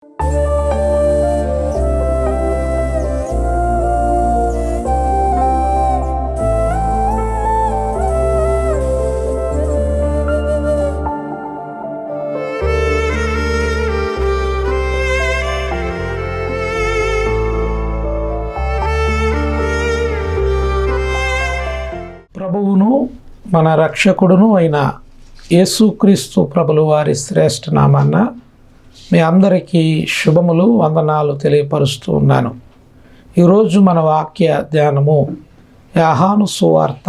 ప్రభువును మన రక్షకుడును అయిన యేసుక్రీస్తు ప్రభుల వారి శ్రేష్ఠ నామాన్న మీ అందరికీ శుభములు వందనాలు తెలియపరుస్తూ ఉన్నాను. ఈరోజు మన వాక్య ధ్యానము యోహాను సువార్త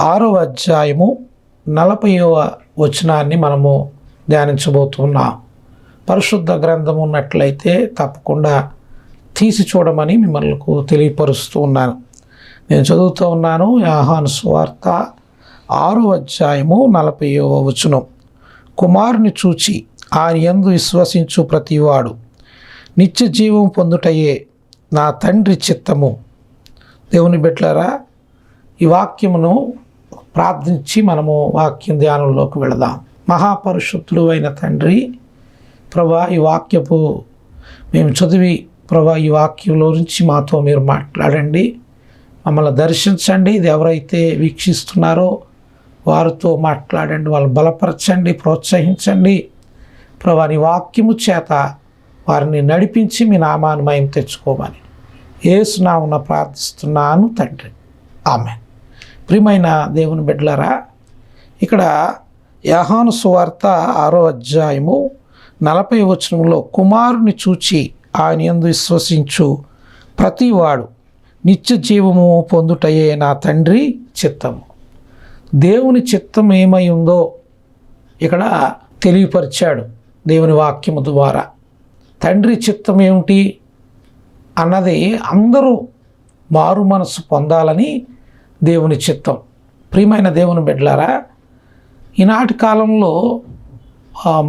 6వ అధ్యాయము 40వ వచనాన్ని మనము ధ్యానించబోతున్నాం. పరిశుద్ధ గ్రంథం ఉన్నట్లయితే తప్పకుండా తీసి చూడమని మిమ్మల్ని తెలియపరుస్తూ ఉన్నాను. నేను చదువుతూ ఉన్నాను. యోహాను సువార్త 6వ అధ్యాయము 40వ వచనం. కుమారుని చూచి ఆయన యందు విశ్వసించు ప్రతివాడు నిత్య జీవం పొందుటయే నా తండ్రి చిత్తము. దేవుని బిడ్డలారా, ఈ వాక్యమును ప్రార్థించి మనము వాక్యం ధ్యానంలోకి వెళదాం. మహాపరిశుద్ధుడు అయిన తండ్రి, ప్రభా, ఈ వాక్యపు మేము చదివి ప్రభా ఈ వాక్యంలో నుంచి మాతో మీరు మాట్లాడండి, మమ్మల్ని దర్శించండి. ఇది ఎవరైతే వీక్షిస్తున్నారో వారితో మాట్లాడండి, వాళ్ళు బలపరచండి, ప్రోత్సహించండి. ప్రభా నీ వాక్యము చేత వారిని నడిపించి మీ నామాన్ని మహిమ తెచ్చుకోమని యేసు నామమున ప్రార్థిస్తున్నాను తండ్రి, ఆమేన్. ప్రియమైన దేవుని బిడ్డలారా, ఇక్కడ యోహాను సువార్త 6వ అధ్యాయము 40వ వచనంలో కుమారుని చూచి ఆయన యందు విశ్వసించు ప్రతివాడు నిత్య జీవము పొందుటయే నా తండ్రి చిత్తము. దేవుని చిత్తం ఏమై ఉందో ఇక్కడ తెలియపరిచాడు దేవుని వాక్యము ద్వారా. తండ్రి చిత్తం ఏమిటి అన్నది అందరూ మారు మనసు పొందాలని దేవుని చిత్తం. ప్రియమైన దేవుని బిడ్డలారా, ఈనాటి కాలంలో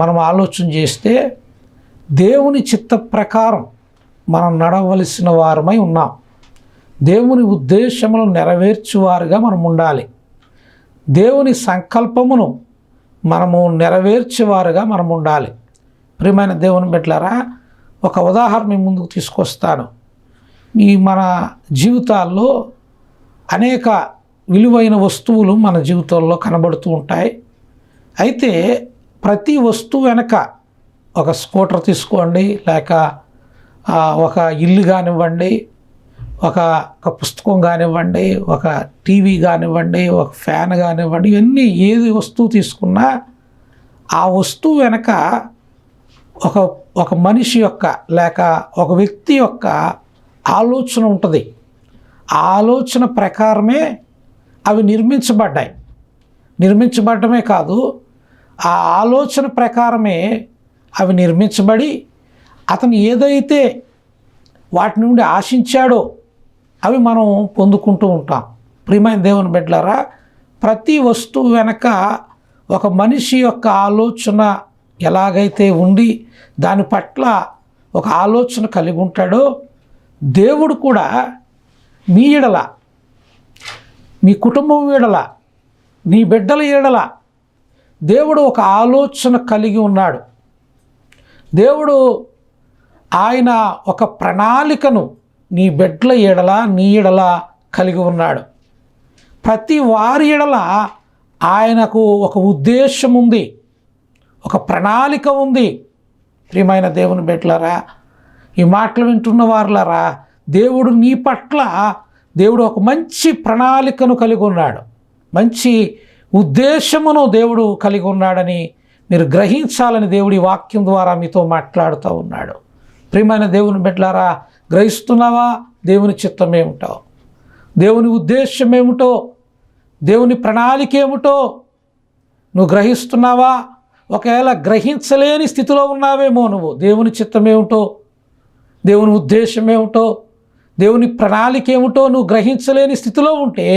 మనం ఆలోచన చేస్తే దేవుని చిత్త ప్రకారం మనం నడవలసిన వారమై ఉన్నాం. దేవుని ఉద్దేశములను నెరవేర్చువారుగా మనం ఉండాలి. దేవుని సంకల్పమును మనము నెరవేర్చేవారుగా మనం ఉండాలి. ప్రియమైన దేవుని బిడ్డలారా, ఒక ఉదాహరణ ముందుకు తీసుకొస్తాను. మన జీవితాల్లో అనేక విలువైన వస్తువులు మన జీవితంలో కనబడుతూ ఉంటాయి. అయితే ప్రతి వస్తువు వెనక ఒక స్కూటర్ తీసుకోండి, లేక ఒక ఇల్లు కానివ్వండి, ఒక పుస్తకం కానివ్వండి, ఒక టీవీ కానివ్వండి, ఒక ఫ్యాన్ కానివ్వండి, ఇవన్నీ ఏది వస్తువు తీసుకున్నా ఆ వస్తువు వెనక ఒక మనిషి యొక్క లేక ఒక వ్యక్తి యొక్క ఆలోచన ఉంటుంది. ఆ ఆలోచన ప్రకారమే అవి నిర్మించబడ్డాయి. నిర్మించబడమే కాదు, ఆ ఆలోచన ప్రకారమే అవి నిర్మించబడి అతను ఏదైతే వాటి నుండి ఆశించాడో అవి మనం పొందుకుంటూ ఉంటాం. ప్రియమైన దేవుని బిడ్డలారా, ప్రతి వస్తువు వెనక ఒక మనిషి యొక్క ఆలోచన ఎలాగైతే ఉండి దాని పట్ల ఒక ఆలోచన కలిగి ఉంటాడో, దేవుడు కూడా మీ ఎడల, మీ కుటుంబం ఎడల, నీ బిడ్డల ఎడల దేవుడు ఒక ఆలోచన కలిగి ఉన్నాడు. దేవుడు ఆయన ఒక ప్రణాళికను నీ బిడ్డల ఎడల, నీ ఎడల కలిగి ఉన్నాడు. ప్రతి వారి ఎడల ఆయనకు ఒక ఉద్దేశం ఉంది, ఒక ప్రణాళిక ఉంది. ప్రియమైన దేవుని బిడ్డలారా, ఈ మాటలు వింటున్న వారులారా, దేవుడు నీ పట్ల దేవుడు ఒక మంచి ప్రణాళికను కలిగి ఉన్నాడు, మంచి ఉద్దేశమును దేవుడు కలిగి ఉన్నాడని మీరు గ్రహించాలని దేవుడి వాక్యం ద్వారా మీతో మాట్లాడుతూ ఉన్నాడు. ప్రియమైన దేవుని బిడ్డలారా, గ్రహిస్తున్నావా? దేవుని చిత్తం ఏమిటో, దేవుని ఉద్దేశం ఏమిటో, దేవుని ప్రణాళిక ఏమిటో నువ్వు గ్రహిస్తున్నావా? ఒకవేళ గ్రహించలేని స్థితిలో ఉన్నావేమో నువ్వు. దేవుని చిత్తం ఏమిటో, దేవుని ఉద్దేశం ఏమిటో, దేవుని ప్రణాళిక ఏమిటో నువ్వు గ్రహించలేని స్థితిలో ఉంటే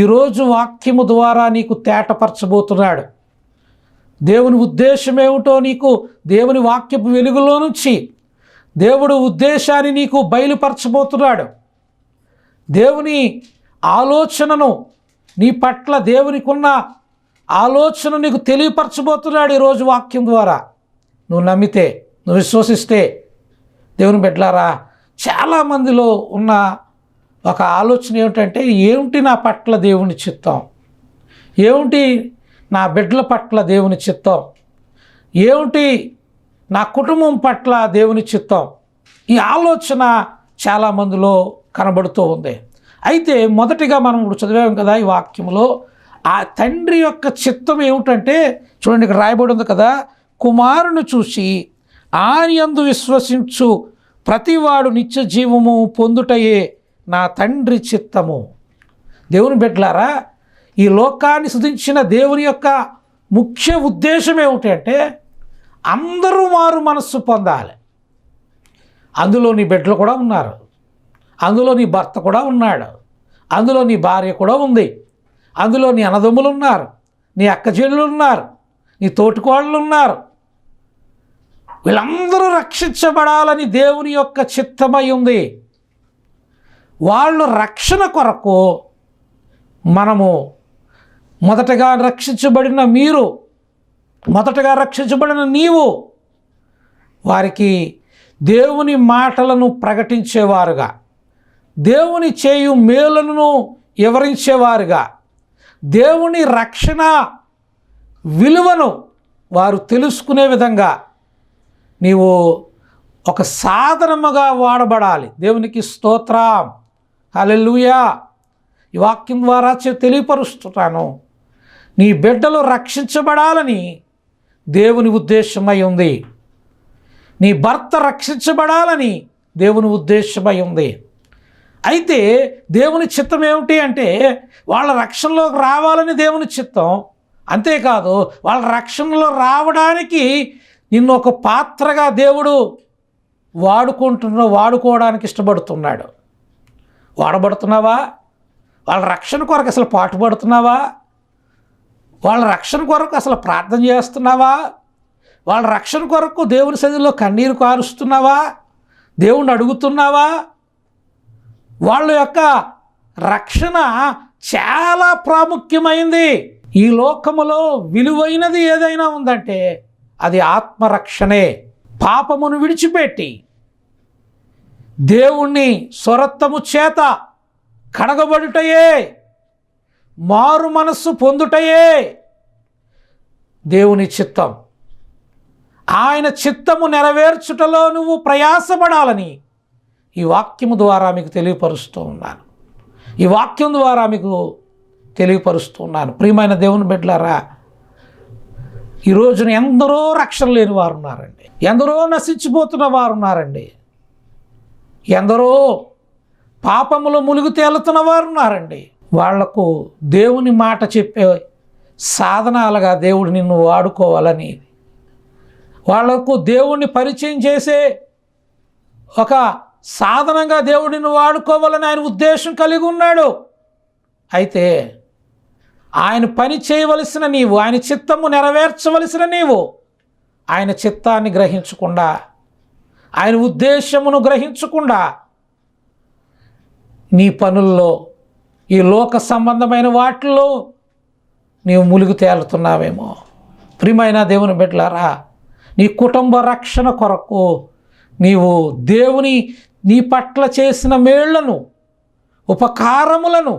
ఈరోజు వాక్యము ద్వారా నీకు తేటపరచబోతున్నాడు. దేవుని ఉద్దేశం ఏమిటో నీకు దేవుని వాక్యపు వెలుగులో నుంచి దేవుడు ఉద్దేశాన్ని నీకు బయలుపరచబోతున్నాడు. దేవుని ఆలోచనను నీ పట్ల దేవునికి ఉన్న ఆలోచన నీకు తెలియపరచబోతున్నాడు ఈరోజు వాక్యం ద్వారా. నువ్వు నమ్మితే నువ్వు విశ్వసిస్తే దేవుని బిడ్డలారా, చాలామందిలో ఉన్న ఒక ఆలోచన ఏమిటంటే, ఏమిటి నా పట్ల దేవుని చిత్తం, ఏమిటి నా బిడ్డల పట్ల దేవుని చిత్తం, ఏమిటి నా కుటుంబం పట్ల దేవుని చిత్తం, ఈ ఆలోచన చాలామందిలో కనబడుతూ ఉంది. అయితే మొదటిగా మనం ఇప్పుడు చదివాం కదా ఈ వాక్యంలో, ఆ తండ్రి యొక్క చిత్తం ఏమిటంటే చూడండి, ఇక్కడ రాయబడి ఉంది కదా, కుమారుని చూసి ఆయన యందు విశ్వసించు ప్రతివాడు నిత్య జీవము పొందుటయే నా తండ్రి చిత్తము. దేవుని బిడ్డలారా, ఈ లోకాన్ని సృజించిన దేవుని యొక్క ముఖ్య ఉద్దేశం ఏమిటంటే అందరూ మారు మనస్సు పొందాలి. అందులో నీ బిడ్డలు కూడా ఉన్నారు, అందులో నీ భర్త కూడా ఉన్నాడు, అందులో నీ భార్య కూడా ఉంది, అందులో నీ అన్నదమ్ములు ఉన్నారు, నీ అక్కచెల్లెలు ఉన్నారు, నీ తోటికోడళ్ళు ఉన్నారు. వీళ్ళందరూ రక్షించబడాలని దేవుని యొక్క చిత్తమై ఉంది. వాళ్ళు రక్షణ కొరకు మనము మొదటగా రక్షించబడిన మీరు, మొదటగా రక్షించబడిన నీవు వారికి దేవుని మాటలను ప్రకటించేవారుగా, దేవుని చేయు మేలులను వివరించేవారుగా, దేవుని రక్షణ విలువను వారు తెలుసుకునే విధంగా నీవు ఒక సాధనముగా వాడబడాలి. దేవునికి స్తోత్రం, హల్లెలూయా. ఈ వాక్యం ద్వారా తెలియపరుస్తున్నాను, నీ బిడ్డలు రక్షించబడాలని దేవుని ఉద్దేశమై ఉంది. నీ భర్త రక్షించబడాలని దేవుని ఉద్దేశమై ఉంది. అయితే దేవుని చిత్తం ఏమిటి అంటే వాళ్ళ రక్షణలోకి రావాలని దేవుని చిత్తం. అంతేకాదు, వాళ్ళ రక్షణలో రావడానికి నిన్ను ఒక పాత్రగా దేవుడు వాడుకోవడానికి ఇష్టపడుతున్నాడు. వాడబడుతున్నావా? వాళ్ళ రక్షణ కొరకు అసలు పాటుపడుతున్నావా? వాళ్ళ రక్షణ కొరకు అసలు ప్రార్థన చేస్తున్నావా? వాళ్ళ రక్షణ కొరకు దేవుని సన్నిధిలో కన్నీరు కారుస్తున్నావా? దేవుణ్ణి అడుగుతున్నావా? వాళ్ళ యొక్క రక్షణ చాలా ప్రాముఖ్యమైంది. ఈ లోకములో విలువైనది ఏదైనా ఉందంటే అది ఆత్మరక్షణే. పాపమును విడిచిపెట్టి దేవుణ్ణి స్వరత్వము చేత కడగబడుటయే, మారు మనస్సు పొందుటయే దేవుని చిత్తం. ఆయన చిత్తము నెరవేర్చుటలో నువ్వు ప్రయాసపడాలని ఈ వాక్యము ద్వారా మీకు తెలియపరుస్తూ ఉన్నాను. ఈ వాక్యం ద్వారా మీకు తెలియపరుస్తూ ఉన్నాను. ప్రియమైన దేవుని బిడ్డలారా, ఈ రోజున ఎందరో రక్షణ లేని వారు ఉన్నారండి, ఎందరో నశించిపోతున్న వారు ఉన్నారండి, ఎందరో పాపములో ములుగు తేలుతున్న వారు ఉన్నారండి. వాళ్లకు దేవుని మాట చెప్పే సాధనాలుగా దేవుడు నిన్ను వాడుకోవాలని, వాళ్లకు దేవుణ్ణి పరిచయం చేసే ఒక సాధనంగా దేవుడు నిన్ను వాడుకోవాలని ఆయన ఉద్దేశం కలిగి ఉన్నాడు. అయితే ఆయన పని చేయవలసిన నీవు, ఆయన చిత్తము నెరవేర్చవలసిన నీవు ఆయన చిత్తాన్ని గ్రహించకుండా, ఆయన ఉద్దేశమును గ్రహించకుండా నీ పనుల్లో, ఈ లోక సంబంధమైన వాటిల్లో నీవు ములుగు తేలుతున్నావేమో. ప్రియమైన దేవుని బిడ్డలారా, నీ కుటుంబ రక్షణ కొరకు నీవు దేవుని నీ పట్ల చేసిన మేళ్లను, ఉపకారములను,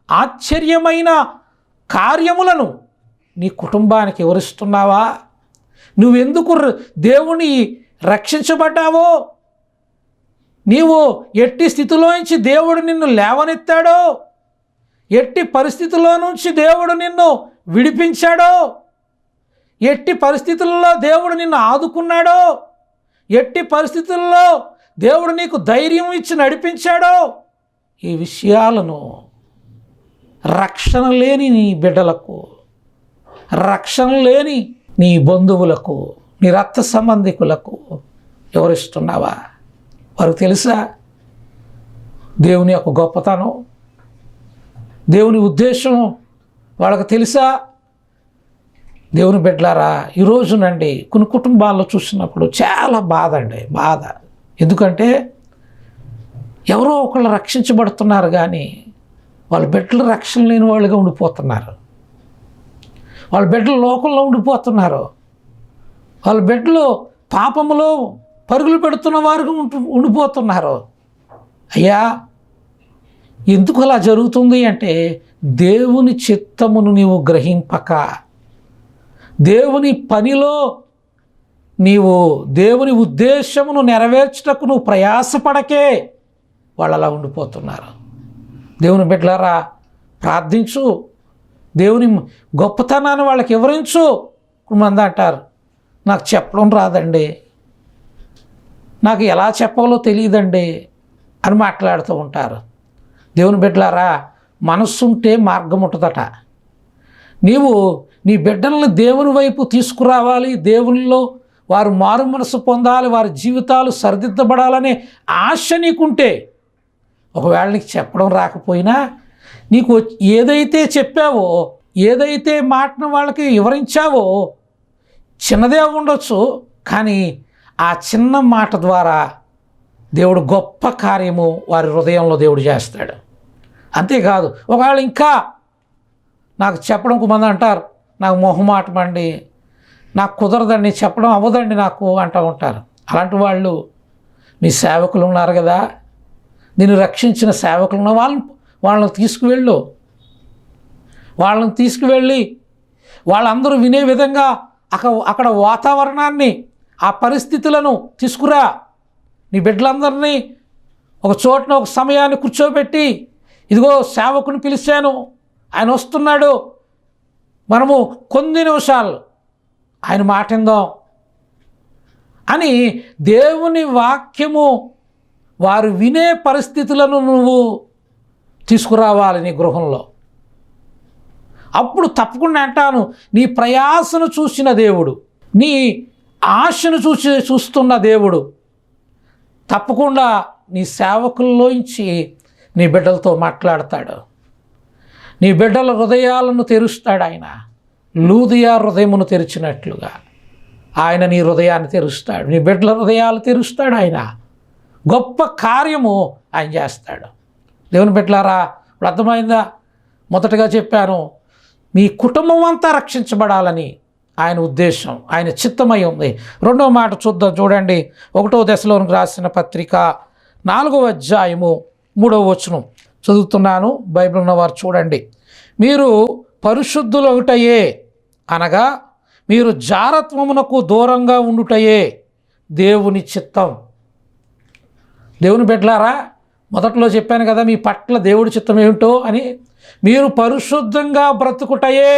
ఆశ్చర్యమైన కార్యములను నీ కుటుంబానికి వివరిస్తున్నావా? నువ్వెందుకు దేవుని రక్షించబడ్డావో, నీవు ఎట్టి స్థితిలోంచి దేవుడు నిన్ను లేవనెత్తాడో, ఎట్టి పరిస్థితుల్లో నుంచి దేవుడు నిన్ను విడిపించాడో, ఎట్టి పరిస్థితుల్లో దేవుడు నిన్ను ఆదుకున్నాడో, ఎట్టి పరిస్థితుల్లో దేవుడు నీకు ధైర్యం ఇచ్చి నడిపించాడో, ఈ విషయాలను రక్షణ లేని నీ బిడ్డలకు, రక్షణ లేని నీ బంధువులకు, నీ రక్త సంబంధికులకు వివరిస్తున్నావా? వారికి తెలుసా దేవుని యొక్క గొప్పతనం, దేవుని ఉద్దేశం వాళ్ళకి తెలుసా? దేవుని బిడ్డలారా, ఈరోజునండి కొన్ని కుటుంబాల్లో చూసినప్పుడు చాలా బాధ అండి, బాధ. ఎందుకంటే ఎవరో ఒకళ్ళు రక్షించబడుతున్నారు కానీ వాళ్ళ బిడ్డలు రక్షణ లేని వాళ్ళుగా ఉండిపోతున్నారు. వాళ్ళ బిడ్డలు లోకంలో ఉండిపోతున్నారు. వాళ్ళ బిడ్డలు పాపములో పరుగులు పెడుతున్న వారు ఉండిపోతున్నారు. అయ్యా, ఎందుకు అలా జరుగుతుంది అంటే దేవుని చిత్తమును నీవు గ్రహింపక, దేవుని పనిలో నీవు దేవుని ఉద్దేశమును నెరవేర్చుటకు నువ్వు ప్రయాసపడకే వాళ్ళు అలా ఉండిపోతున్నారు. దేవుని బిడ్డలారా, ప్రార్థించు, దేవుని గొప్పతనాన్ని వాళ్ళకి వివరించు. కొంతమంది అంటారు, నాకు చెప్పడం రాదండి, నాకు ఎలా చెప్పాలో తెలియదండి అని మాట్లాడుతూ ఉంటారు. దేవుని బిడ్డలారా, మనస్సుంటే మార్గం ఉంటుందట. నీవు నీ బిడ్డలను దేవుని వైపు తీసుకురావాలి, దేవునిలో వారు మారు మనసు పొందాలి, వారి జీవితాలు సరిదిద్దబడాలనే ఆశ నీకుంటే, ఒకవేళ నీకు చెప్పడం రాకపోయినా నీకు ఏదైతే చెప్పావో, ఏదైతే మాటను వాళ్ళకి వివరించావో చిన్నదే ఉండొచ్చు, కానీ ఆ చిన్న మాట ద్వారా దేవుడు గొప్ప కార్యము వారి హృదయంలో దేవుడు చేస్తాడు. అంతేకాదు, ఒకవేళ ఇంకా నాకు చెప్పడం కొంతమంది అంటారు, నాకు మొహమాటం అండి, నాకు కుదరదండి, చెప్పడం అవ్వదండి నాకు అంటూ ఉంటారు. అలాంటి వాళ్ళు మీ సేవకులు ఉన్నారు కదా, నిన్ను రక్షించిన సేవకులు ఉన్న వాళ్ళని తీసుకువెళ్ళి వాళ్ళందరూ వినే విధంగా అక్కడ వాతావరణాన్ని, ఆ పరిస్థితులను తీసుకురా. నీ బిడ్డలందరినీ ఒక చోటన ఒక సమయాన్ని కూర్చోబెట్టి, ఇదిగో సేవకుని పిలిచాను, ఆయన వస్తున్నాడు, మనము కొన్ని నిమిషాలు ఆయన మాట విందాం అని దేవుని వాక్యము వారు వినే పరిస్థితులను నువ్వు తీసుకురావాలి నీ గృహంలో. అప్పుడు తప్పకుండా అంటాను, నీ ప్రయాసను చూసిన దేవుడు, నీ ఆశను చూస్తున్న దేవుడు తప్పకుండా నీ సేవకుల్లోంచి నీ బిడ్డలతో మాట్లాడతాడు. నీ బిడ్డల హృదయాలను తెరుస్తాడు ఆయన. లూదియా హృదయమును తెరిచినట్లుగా ఆయన నీ హృదయాన్ని తెరుస్తాడు, నీ బిడ్డల హృదయాలు తెరుస్తాడు. ఆయన గొప్ప కార్యము ఆయన చేస్తాడు. దేవుని బిడ్డలారా, ఇప్పుడు అర్థమైందా? మొదటగా చెప్పాను, మీ కుటుంబం అంతా రక్షించబడాలని ఆయన ఉద్దేశం, ఆయన చిత్తమై ఉంది. రెండవ మాట చూద్దాం, చూడండి. 1వ దశలోనికి రాసిన పత్రిక 4వ అధ్యాయము 3వ వచనం చదువుతున్నాను. బైబిల్ ఉన్నవారు చూడండి. మీరు పరిశుద్ధులొకటయే, అనగా మీరు జారత్వమునకు దూరంగా ఉండుటయే దేవుని చిత్తం. దేవుని బిడ్డలారా, మొదట్లో చెప్పాను కదా మీ పట్ల దేవుడి చిత్తం ఏమిటో అని. మీరు పరిశుద్ధంగా బ్రతుకుటయే,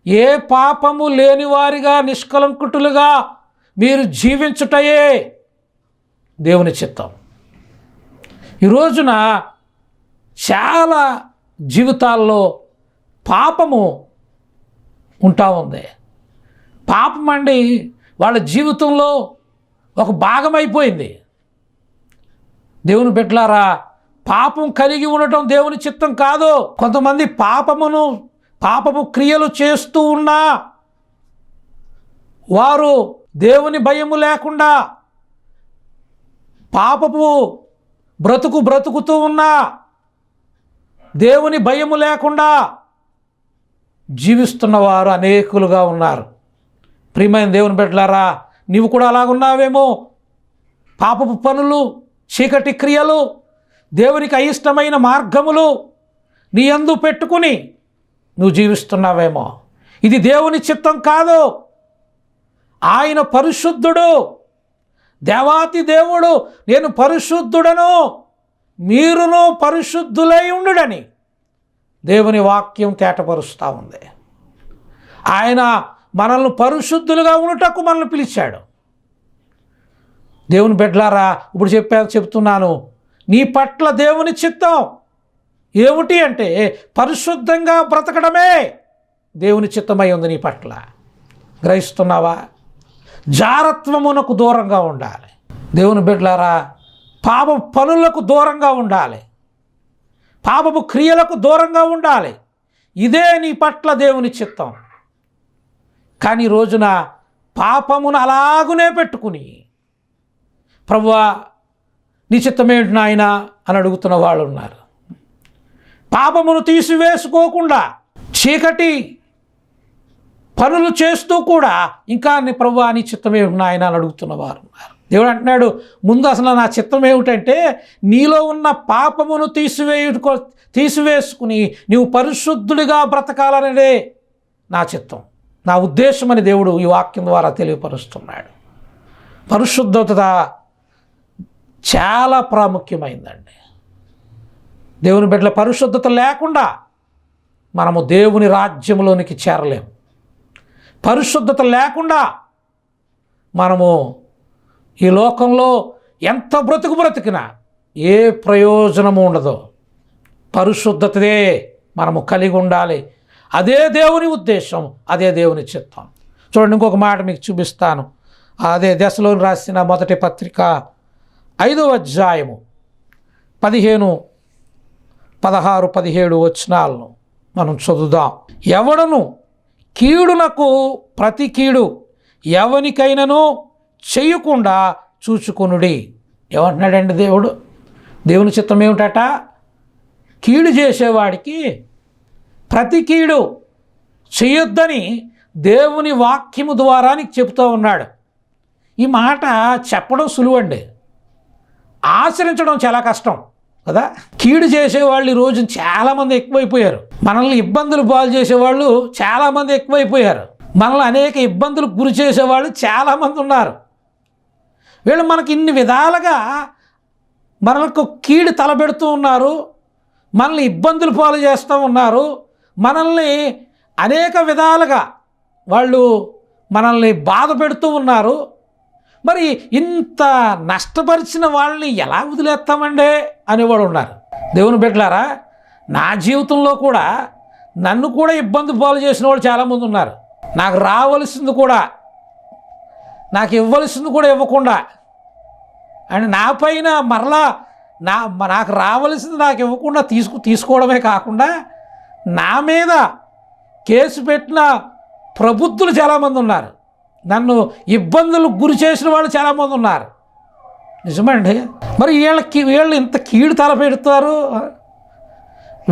ఏ పాపము లేనివారిగా నిష్కలంకుటులుగా మీరు జీవించుటయే దేవుని చిత్తం. ఈ రోజున చాలా జీవితాల్లో పాపము ఉంటా ఉంది. పాపం అండి వాళ్ళ జీవితంలో ఒక భాగమైపోయింది. దేవుని బిడ్డలారా, పాపం కలిగి ఉండటం దేవుని చిత్తం కాదు. కొంతమంది పాపము క్రియలు చేస్తూ ఉన్నా వారు దేవుని భయము లేకుండా పాపపు బ్రతుకుతూ ఉన్నా దేవుని భయము లేకుండా జీవిస్తున్నవారు అనేకులుగా ఉన్నారు. ప్రియమైన దేవుని బిడ్డలారా, నీవు కూడా అలాగున్నావేమో. పాపపు పనులు, చీకటి క్రియలు, దేవునికి అయిష్టమైన మార్గములు నీ యందు పెట్టుకుని నువ్వు జీవిస్తున్నావేమో. ఇది దేవుని చిత్తం కాదు. ఆయన పరిశుద్ధుడు, దేవాతి దేవుడు. నేను పరిశుద్ధుడను, మీరును పరిశుద్ధులై ఉండుడని దేవుని వాక్యం తేటపరుస్తూ ఉంది. ఆయన మనల్ని పరిశుద్ధులుగా ఉండుటకు మనల్ని పిలిచాడు. దేవుని బిడ్డలారా, ఇప్పుడు చెప్తున్నాను, నీ పట్ల దేవుని చిత్తం ఏమిటి అంటే పరిశుద్ధంగా బ్రతకడమే దేవుని చిత్తమై ఉంది నీ పట్ల. గ్రహిస్తున్నావా? జారత్వమునకు దూరంగా ఉండాలి. దేవుని బిడ్డలారా, పాప పనులకు దూరంగా ఉండాలి, పాపపు క్రియలకు దూరంగా ఉండాలి. ఇదే నీ పట్ల దేవుని చిత్తం. కానీ రోజున పాపమును అలాగునే పెట్టుకుని, ప్రభువా నీ చిత్తమేంటి నాయనా అని అడుగుతున్న వాళ్ళు ఉన్నారు. పాపమును తీసివేసుకోకుండా, చీకటి పనులు చేస్తూ కూడా ఇంకా నీ ప్రభువా నీ చిత్తమే నాయన అని అడుగుతున్న వారు ఉన్నారు. దేవుడు అంటున్నాడు, ముందు అసలు నా చిత్తం ఏమిటంటే నీలో ఉన్న పాపమును తీసివేసుకుని నీవు పరిశుద్ధుడిగా బ్రతకాలనేదే నా చిత్తం, నా ఉద్దేశం అని దేవుడు ఈ వాక్యం ద్వారా తెలియపరుస్తున్నాడు. పరిశుద్ధత చాలా ప్రాముఖ్యమైందండి. దేవుని బిడ్డల పరిశుద్ధత లేకుండా మనము దేవుని రాజ్యంలోనికి చేరలేము. పరిశుద్ధత లేకుండా మనము ఈ లోకంలో ఎంత బ్రతికినా ఏ ప్రయోజనము ఉండదు. పరిశుద్ధతే మనము కలిగి ఉండాలి. అదే దేవుని ఉద్దేశం, అదే దేవుని చిత్తం. చూడండి, ఇంకొక మాట మీకు చూపిస్తాను. అదే దశలోని రాసిన మొదటి పత్రిక 5వ అధ్యాయము 15, 16, 17 వచనాలను మనం చదువుదాం. ఎవడను కీడునకు ప్రతి కీడు ఎవనికైనాను చేయకుండా చూచుకొనుడి. ఏమంటున్నాడండి దేవుడు? దేవుని చిత్తం ఏమిటట? కీడు చేసేవాడికి ప్రతి కీడు చేయొద్దని దేవుని వాక్యము ద్వారా నీకు చెబుతూ ఉన్నాడు. ఈ మాట చెప్పడం సులువండి, ఆచరించడం చాలా కష్టం కదా. కీడు చేసేవాళ్ళు ఈ రోజు చాలామంది ఎక్కువైపోయారు. మనల్ని ఇబ్బందులు పాలు చేసేవాళ్ళు చాలామంది ఎక్కువైపోయారు. మనల్ని అనేక ఇబ్బందులకు గురి చేసేవాళ్ళు చాలామంది ఉన్నారు. వీళ్ళు మనకి ఇన్ని విధాలుగా మనకు కీడు తలబెడుతూ ఉన్నారు, మనల్ని ఇబ్బందులు పాలు చేస్తూ ఉన్నారు, మనల్ని అనేక విధాలుగా వాళ్ళు మనల్ని బాధ పెడుతూ ఉన్నారు. మరి ఇంత నష్టపరిచిన వాళ్ళని ఎలా వదిలేస్తామండి అనేవాడు ఉన్నారు. దేవుని బిడ్డలారా, నా జీవితంలో కూడా నన్ను కూడా ఇబ్బంది పాలు చేసిన వాళ్ళు చాలామంది ఉన్నారు. నాకు రావలసింది కూడా, నాకు ఇవ్వవలసింది కూడా ఇవ్వకుండా, అండ్ నా పైన మరలా నాకు రావలసింది నాకు ఇవ్వకుండా తీసుకోవడమే కాకుండా నా మీద కేసు పెట్టిన ప్రబుద్ధులు చాలామంది ఉన్నారు. నన్ను ఇబ్బందులకు గురి చేసిన వాళ్ళు చాలామంది ఉన్నారు. నిజమండి. మరి వీళ్ళు ఇంత కీడు తలపెడతారు,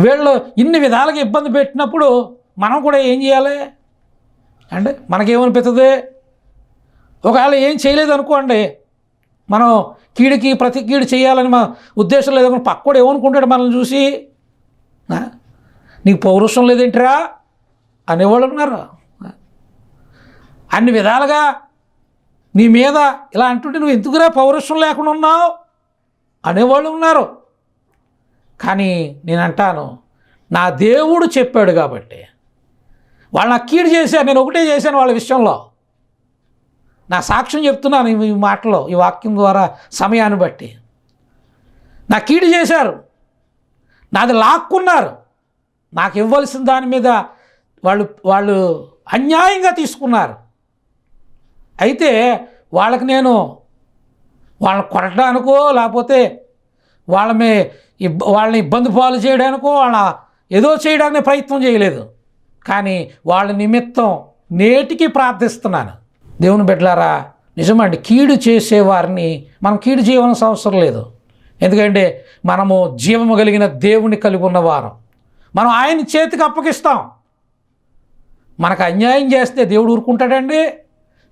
వీళ్ళు ఇన్ని విధాలుగా ఇబ్బంది పెట్టినప్పుడు మనం కూడా ఏం చేయాలి అంటే మనకేమనిపిస్తుంది? ఒకవేళ ఏం చేయలేదు అనుకోండి, మనం కీడుకి ప్రతి కీడు చేయాలని మా ఉద్దేశం లేదు. పక్కోడు ఏమనుకుంటాడు మనల్ని చూసి, నీకు పౌరుషం లేదేంటిరా అనేవాళ్ళు ఉన్నారు. అన్ని విధాలుగా నీ మీద ఇలా అంటుంటే నువ్వు ఎందుకురా పౌరుషం లేకుండా ఉన్నావు అనేవాళ్ళు ఉన్నారు. కానీ నేను అంటాను, నా దేవుడు చెప్పాడు కాబట్టి వాళ్ళు నాకు కీడు చేశారు, నేను ఒకటే చేశాను వాళ్ళ విషయంలో. నా సాక్ష్యం చెప్తున్నాను ఈ మాటలో, ఈ వాక్యం ద్వారా సమయాన్ని బట్టి. నా కీడు చేశారు, నాది లాక్కున్నారు, నాకు ఇవ్వాల్సిన దాని మీద వాళ్ళు అన్యాయంగా తీసుకున్నారు. అయితే వాళ్ళకి నేను వాళ్ళని కొట్టడానికో లేకపోతే వాళ్ళని ఇబ్బంది పాలు చేయడానికో ఏదో చేయడానికి ప్రయత్నం చేయలేదు. కానీ వాళ్ళ నిమిత్తం నేటికి ప్రార్థిస్తున్నాను. దేవుని బిడ్డలారా, నిజమండి, కీడు చేసేవారిని మనం కీడు చేయవలసిన అవసరం లేదు. ఎందుకంటే మనము జీవము కలిగిన దేవుని కలిగి ఉన్నవారం. మనం ఆయన చేతికి అప్పగిస్తాం. మనకు అన్యాయం చేస్తే దేవుడు ఊరుకుంటాడండి?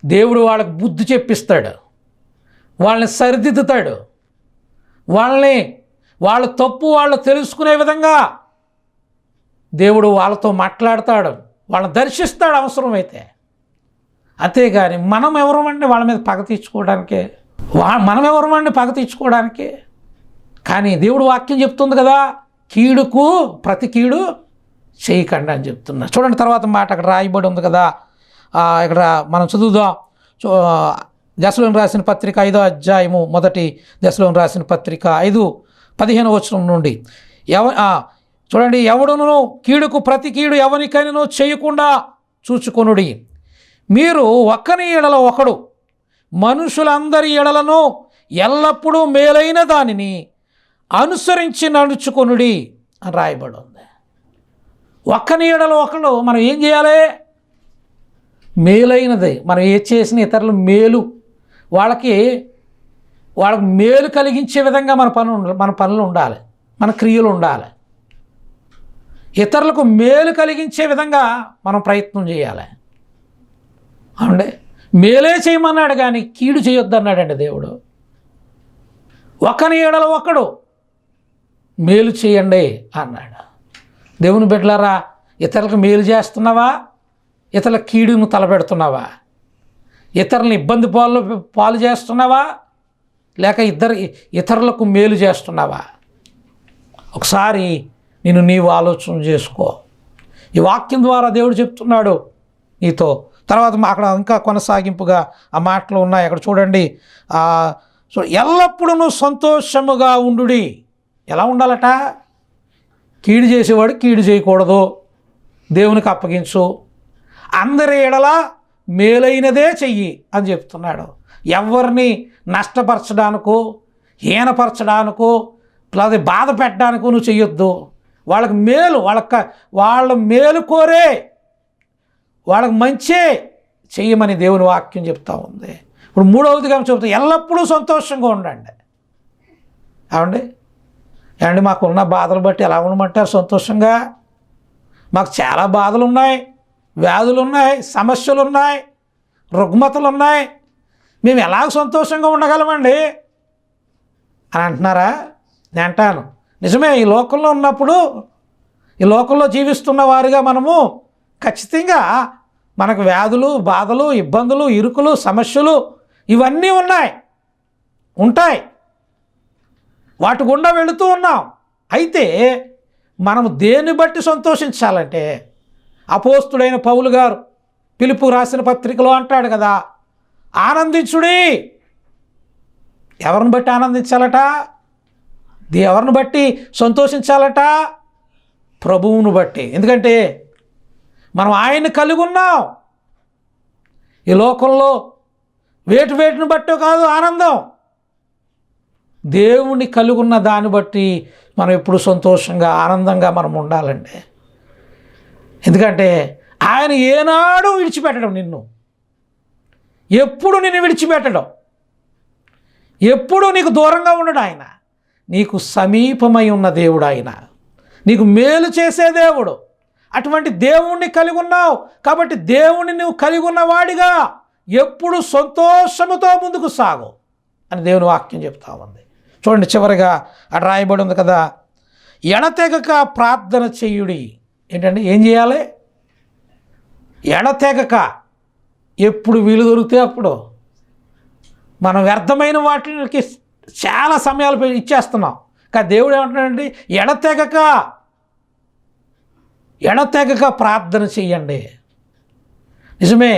దేవుడు వాళ్ళకి బుద్ధి చెప్పిస్తాడు, వాళ్ళని సరిదిద్దుతాడు, వాళ్ళ తప్పు వాళ్ళు తెలుసుకునే విధంగా దేవుడు వాళ్ళతో మాట్లాడతాడు, వాళ్ళని దర్శిస్తాడు అవసరమైతే. అంతేగాని మనం ఎవరమండి వాళ్ళ మీద పగ తీర్చుకోవడానికి? మనం ఎవరమండి పగ తీర్చుకోవడానికి? కానీ దేవుడు వాక్యం చెప్తుంది కదా, కీడుకు ప్రతి కీడు చేయకండి అని చెప్తున్నా. చూడండి, తర్వాత మాట అక్కడ రాయబడి ఉంది కదా, ఇక్కడ మనం చదువుదాం. దశలోని రాసిన పత్రిక 5వ అధ్యాయము, మొదటి దశలోని రాసిన పత్రిక 5:15 వచనం నుండి చూడండి, ఎవడును కీడుకు ప్రతి కీడు ఎవరికైనా చేయకుండా చూచుకొనుడి. మీరు ఒకని ఎడల ఒకడు మనుషులందరి ఎడలను ఎల్లప్పుడూ మేలైన దానిని అనుసరించి నడుచుకొనుడి అని రాయబడి ఉంది. ఒకని ఎడల ఒకడు మనం ఏం చేయాలి? మేలైనది మనం ఏ చేసిన ఇతరులు వాళ్ళకి మేలు కలిగించే విధంగా మన పనులు ఉండాలి, మన క్రియలు ఉండాలి. ఇతరులకు మేలు కలిగించే విధంగా మనం ప్రయత్నం చేయాలి. అవునండి, మేలే చేయమన్నాడు కానీ కీడు చేయొద్దన్నాడండి దేవుడు. ఒకని ఎడల ఒకడు మేలు చేయండి అన్నాడు. దేవుని బిడ్డలారా, ఇతరులకు మేలు చేస్తున్నావా, ఇతరుల కీడును తలపెడుతున్నావా? ఇతరులను ఇబ్బంది పాలు చేస్తున్నావా, లేక ఇతరులకు మేలు చేస్తున్నావా? ఒకసారి నీవు ఆలోచన చేసుకో. ఈ వాక్యం ద్వారా దేవుడు చెప్తున్నాడు నీతో. తర్వాత అక్కడ ఇంకా కొనసాగింపుగా ఆ మాటలు ఉన్నాయి. అక్కడ చూడండి, ఎల్లప్పుడూ సంతోషముగా ఉండుడి. ఎలా ఉండాలట? కీడు చేసేవాడు కీడు చేయకూడదు, దేవునికి అప్పగించు, అందరి ఎడల మేలైనదే చెయ్యి అని చెప్తున్నాడు. ఎవరిని నష్టపరచడానికో, హీనపరచడానికో, లేదా బాధ పెట్టడానికో నువ్వు చెయ్యొద్దు. వాళ్ళకి మేలు, వాళ్ళ మేలు కోరే, వాళ్ళకి మంచే చెయ్యమని దేవుని వాక్యం చెప్తా ఉంది. ఇప్పుడు మూడవదిగా చెప్తా, ఎల్లప్పుడూ సంతోషంగా ఉండండి. ఏమండి మాకున్న బాధలు బట్టి ఎలా ఉండమంటారు సంతోషంగా? మాకు చాలా బాధలు ఉన్నాయి, వ్యాధులు ఉన్నాయి, సమస్యలు ఉన్నాయి, రుగ్మతలు ఉన్నాయి, మేము ఎలాగ సంతోషంగా ఉండగలమండి అని అంటున్నారా? నేను అంటాను, నిజమే. ఈ లోకంలో ఉన్నప్పుడు, ఈ లోకంలో జీవిస్తున్న వారిగా మనము ఖచ్చితంగా మనకు వ్యాధులు, బాధలు, ఇబ్బందులు, ఇరుకులు, సమస్యలు ఇవన్నీ ఉంటాయి. వాటి గుండా వెళుతూ ఉన్నాం. అయితే మనము దేన్ని బట్టి సంతోషించాలంటే, అపోస్తుడైన పౌలు గారు పిలుపు రాసిన పత్రికలో అంటాడు కదా, ఆనందించుడి. ఎవరిని బట్టి ఆనందించాలట? ఎవరిని బట్టి సంతోషించాలట? ప్రభువును బట్టి. ఎందుకంటే మనం ఆయన్ని కలిగి ఉన్నాం. ఈ లోకంలో వేటిని బట్టో కాదు ఆనందం, దేవుణ్ణి కలిగి ఉన్న దాన్ని బట్టి మనం ఎప్పుడు సంతోషంగా, ఆనందంగా మనం ఉండాలండి. ఎందుకంటే ఆయన ఏనాడు విడిచిపెట్టడం, ఎప్పుడు నిన్ను విడిచిపెట్టడం, ఎప్పుడు నీకు దూరంగా ఉండడు. ఆయన నీకు సమీపమై ఉన్న దేవుడు, ఆయన నీకు మేలు చేసే దేవుడు. అటువంటి దేవుణ్ణి కలిగి ఉన్నావు కాబట్టి దేవుణ్ణి నువ్వు కలిగి ఉన్నవాడిగా ఎప్పుడు సంతోషముతో ముందుకు సాగు అని దేవుని వాక్యం చెప్తా ఉంది. చూడండి, చివరిగా అక్కడ రాయబడి ఉంది కదా, ఎడతెగక ప్రార్థన చెయ్యుడి. ఏంటండి, ఏం చేయాలి? ఎడతెగక, ఎప్పుడు వీలు దొరికితే అప్పుడు. మనం వ్యర్థమైన వాటికి చాలా సమయాలు ఇచ్చేస్తున్నాం. కానీ దేవుడు ఏమంటున్నాడండి, ఎడతెగక ప్రార్థన చెయ్యండి. నిజమే,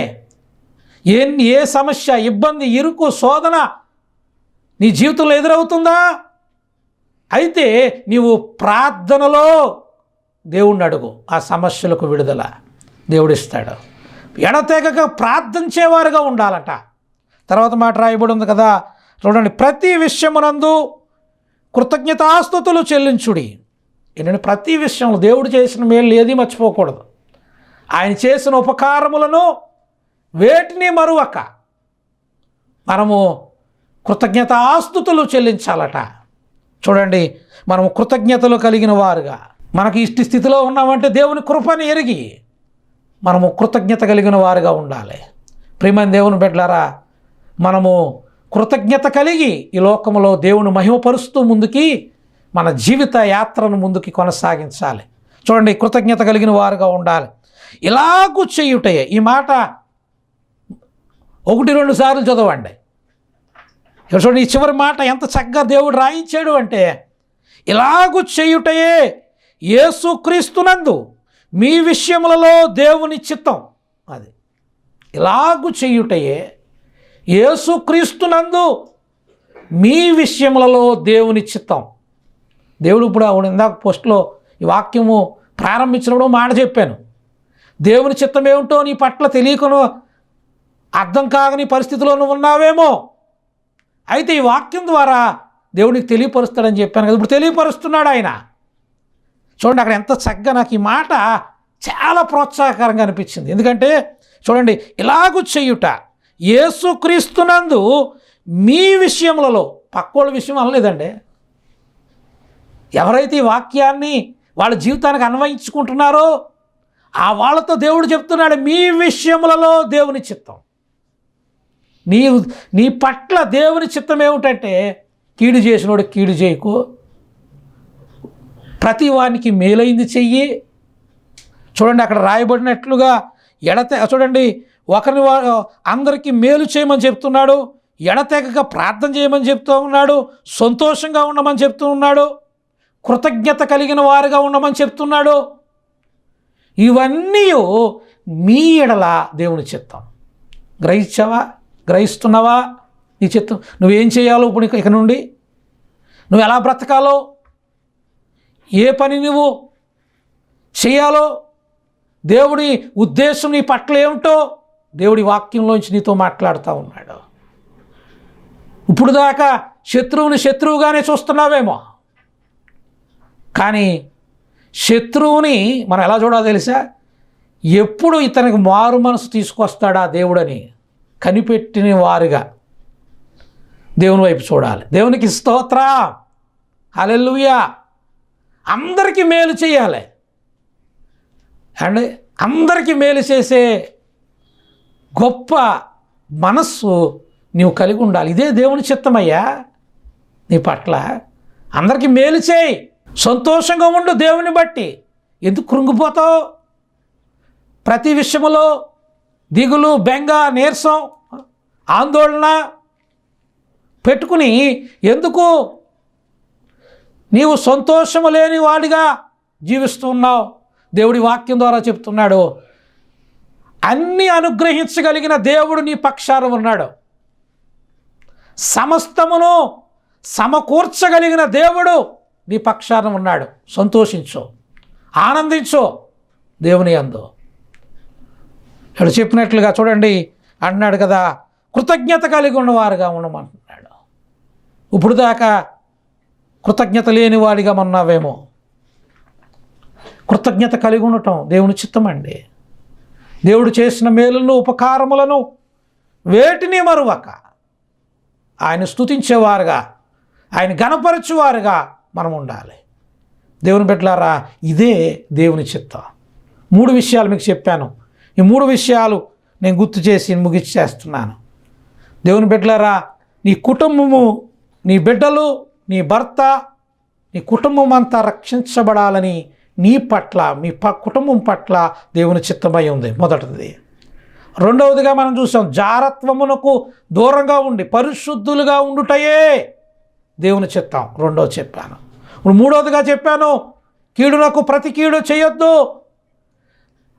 ఏ సమస్య, ఇబ్బంది, ఇరుకు, శోధన నీ జీవితంలో ఎదురవుతుందా? అయితే నీవు ప్రార్థనలో దేవుణ్ణి అడుగు, ఆ సమస్యలకు విడుదల దేవుడిస్తాడు. ఎడతెగక ప్రార్థించేవారుగా ఉండాలట. తర్వాత మాట రాయబడి ఉంది కదా, చూడండి, ప్రతి విషయమునందు కృతజ్ఞతాస్తుతులు చెల్లించుడి. ఏంటంటే ప్రతి విషయంలో దేవుడు చేసిన మేలు ఏది మర్చిపోకూడదు. ఆయన చేసిన ఉపకారములను వేటిని మరువక మనము కృతజ్ఞతాస్తుతులు చెల్లించాలట. చూడండి, మనము కృతజ్ఞతలు కలిగిన వారుగా, మనకి ఇష్ట స్థితిలో ఉన్నామంటే దేవుని కృపని ఎరిగి మనము కృతజ్ఞత కలిగిన వారుగా ఉండాలి. ప్రియమైన దేవుని బిడ్డలారా, మనము కృతజ్ఞత కలిగి ఈ లోకంలో దేవుని మహిమపరుస్తూ ముందుకి మన జీవిత యాత్రను ముందుకి కొనసాగించాలి. చూడండి, కృతజ్ఞత కలిగిన వారుగా ఉండాలి. ఇలాగూ చేయుటయే, ఈ మాట 1-2 సార్లు చదవండి. ఇక్కడ చూడండి, ఈ చివరి మాట ఎంత చక్కగా దేవుడు రాయించాడు అంటే, ఇలాగూ చేయుటయే యేసుక్రీస్తునందు మీ విషయములలో దేవుని చిత్తం. అది ఇలాగూ చేయుటయే యేసుక్రీస్తునందు మీ విషయములలో దేవుని చిత్తం. దేవుడు ఇప్పుడు ఇందాక పోస్ట్లో ఈ వాక్యము ప్రారంభించినప్పుడు మాట చెప్పాను, దేవుని చిత్తం ఏమిటో నీ పట్ల తెలియకను అర్థం కాగని పరిస్థితిలో నువ్వు ఉన్నావేమో. అయితే ఈ వాక్యం ద్వారా దేవునికి తెలియపరుస్తాడని చెప్పాను కదా, ఇప్పుడు తెలియపరుస్తున్నాడు ఆయన. చూడండి, అక్కడ ఎంత చక్కగా నాకు ఈ మాట చాలా ప్రోత్సాహకరంగా అనిపించింది. ఎందుకంటే చూడండి, ఇలాగూ చేయుట యేసుక్రీస్తునందు మీ విషయములలో, పక్కోళ్ళ విషయం అనలేదండి. ఎవరైతే ఈ వాక్యాన్ని వాళ్ళ జీవితానికి అన్వయించుకుంటున్నారో ఆ వాళ్ళతో దేవుడు చెప్తున్నాడు, మీ విషయములలో దేవుని చిత్తం. నీ నీ పట్ల దేవుని చిత్తం ఏమిటంటే కీడు చేసినోడు కీడు చేయకు, ప్రతి వానికి మేలైంది చెయ్యి. చూడండి అక్కడ రాయబడినట్లుగా చూడండి ఒకరిని అందరికీ మేలు చేయమని చెప్తున్నాడు, ఎడతెగక ప్రార్థన చేయమని చెప్తూ ఉన్నాడు, సంతోషంగా ఉండమని చెప్తూ ఉన్నాడు, కృతజ్ఞత కలిగిన వారుగా ఉండమని చెప్తున్నాడు. ఇవన్నీ మీ ఎడల దేవుని చిత్తం. గ్రహించావా? గ్రహిస్తున్నావా? నీ చిత్తం నువ్వేం చేయాలో ఇప్పుడు ఇక నుండి నువ్వు ఎలా బ్రతకాలో, ఏ పని నువ్వు చేయాలో, దేవుడి ఉద్దేశం నీ పట్ల ఏమిటో దేవుడి వాక్యంలోంచి నీతో మాట్లాడుతూ ఉన్నాడు. ఇప్పుడు దాకా శత్రువుని శత్రువుగానే చూస్తున్నావేమో, కానీ శత్రువుని మనం ఎలా చూడాలో తెలుసా? ఎప్పుడు ఇతనికి మారు మనసు తీసుకొస్తాడా దేవుడని కనిపెట్టిన వారుగా దేవుని వైపు చూడాలి. దేవునికి స్తోత్రం, హల్లెలూయా. అందరికీ మేలు చేయాలి అండ్ అందరికీ మేలు చేసే గొప్ప మనస్సు నీవు కలిగి ఉండాలి. ఇదే దేవుని చిత్తమయ్యా నీ పట్ల. అందరికీ మేలు చేయి, సంతోషంగా ఉండు దేవుని బట్టి. ఎందుకు కృంగిపోతావు? ప్రతి విషయంలో దిగులు, బెంగ, నీరసం, ఆందోళన పెట్టుకుని ఎందుకు నీవు సంతోషము లేని వాడిగా జీవిస్తున్నావు? దేవుడి వాక్యం ద్వారా చెప్తున్నాడు, అన్నీ అనుగ్రహించగలిగిన దేవుడు నీ పక్షాన ఉన్నాడు. సమస్తమును సమకూర్చగలిగిన దేవుడు నీ పక్షాన ఉన్నాడు. సంతోషించు, ఆనందించు దేవుని యందు. ఇక్కడ చెప్పినట్లుగా చూడండి అంటున్నాడు కదా, కృతజ్ఞత కలిగి ఉన్నవారుగా ఉండమంటున్నాడు. ఇప్పుడు దాకా కృతజ్ఞత లేని వాడిగా ఉన్నావేమో. కృతజ్ఞత కలిగి ఉండటం దేవుని చిత్తమండి. దేవుడు చేసిన మేలులను, ఉపకారములను వేటిని మరువక ఆయన స్తుతించేవారుగా, ఆయన గణపరచువారుగా మనం ఉండాలి. దేవుని బిడ్డలారా, ఇదే దేవుని చిత్తం. 3 విషయాలు మీకు చెప్పాను. ఈ 3 విషయాలు నేను గుర్తు చేసి ముగిచ్చేస్తున్నాను. దేవుని బిడ్డలారా, నీ కుటుంబము, నీ బిడ్డలు, నీ భర్త, నీ కుటుంబం అంతా రక్షించబడాలని నీ పట్ల, మీ కుటుంబం పట్ల దేవుని చిత్తమై ఉంది. మొదటిది. రెండవదిగా మనం చూసాం, జారత్వమునకు దూరంగా ఉండి పరిశుద్ధులుగా ఉండుటయే దేవుని చిత్తం. రెండవది చెప్పాను. ఇప్పుడు మూడవదిగా చెప్పాను, కీడునకు ప్రతి కీడు చేయొద్దు,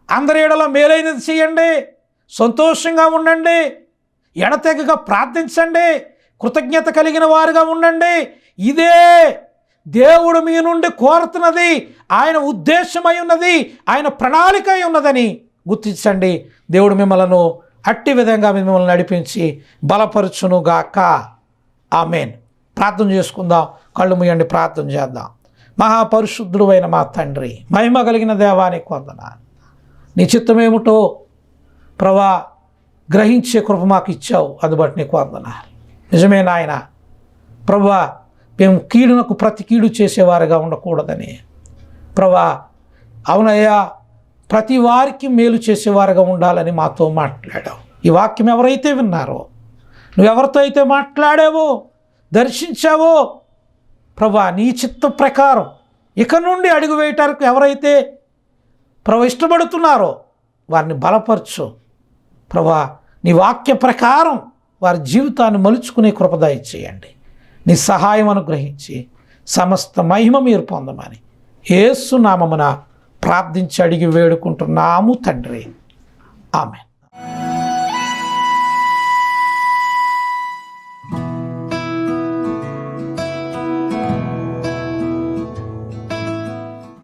అందరి ఎడల మేలైనది చేయండి, సంతోషంగా ఉండండి, ఎడతెగక ప్రార్థించండి, కృతజ్ఞత కలిగిన వారుగా ఉండండి. ఇదే దేవుడు మీ నుండి కోరుతున్నది, ఆయన ఉద్దేశమై ఉన్నది, ఆయన ప్రణాళిక అయి ఉన్నదని గుర్తించండి. దేవుడు మిమ్మలను అట్టి విధంగా మిమ్మల్ని నడిపించి బలపరచునుగాక. ఆమేన్. ప్రార్థన చేసుకుందాం. కళ్ళు మూయండి, ప్రార్థన చేద్దాం. మహాపరిశుద్ధుడు అయిన మా తండ్రి, మహిమ కలిగిన దేవానికి వందనాలు. నీ చిత్తమేమిటో ప్రభా గ్రహించే కృప మాకు ఇచ్చావు, అందుబట్టి నీకు వందనాలు. నిజమే నాయన ప్రభా, మేము కీడునకు ప్రతి కీడు చేసేవారుగా ఉండకూడదని ప్రభా, అవునయ్యా, ప్రతి వారికి మేలు చేసేవారుగా ఉండాలని మాతో మాట్లాడావు. ఈ వాక్యం ఎవరైతే విన్నారో, నువ్వెవరితో అయితే మాట్లాడావో, దర్శించావో ప్రభా, నీ చిత్త ప్రకారం ఇక నుండి అడుగు వేయటానికి ఎవరైతే ప్రభా ఇష్టపడుతున్నారో వారిని బలపరచు ప్రభా. నీ వాక్య ప్రకారం వారి జీవితాన్ని మలుచుకునే కృప దయచేయండి. నీ సహాయం అనుగ్రహించి సమస్త మహిమ మీరు పొందమని యేసు నామమున ప్రార్థించి అడిగి వేడుకుంటున్నాము తండ్రి. ఆమేన్.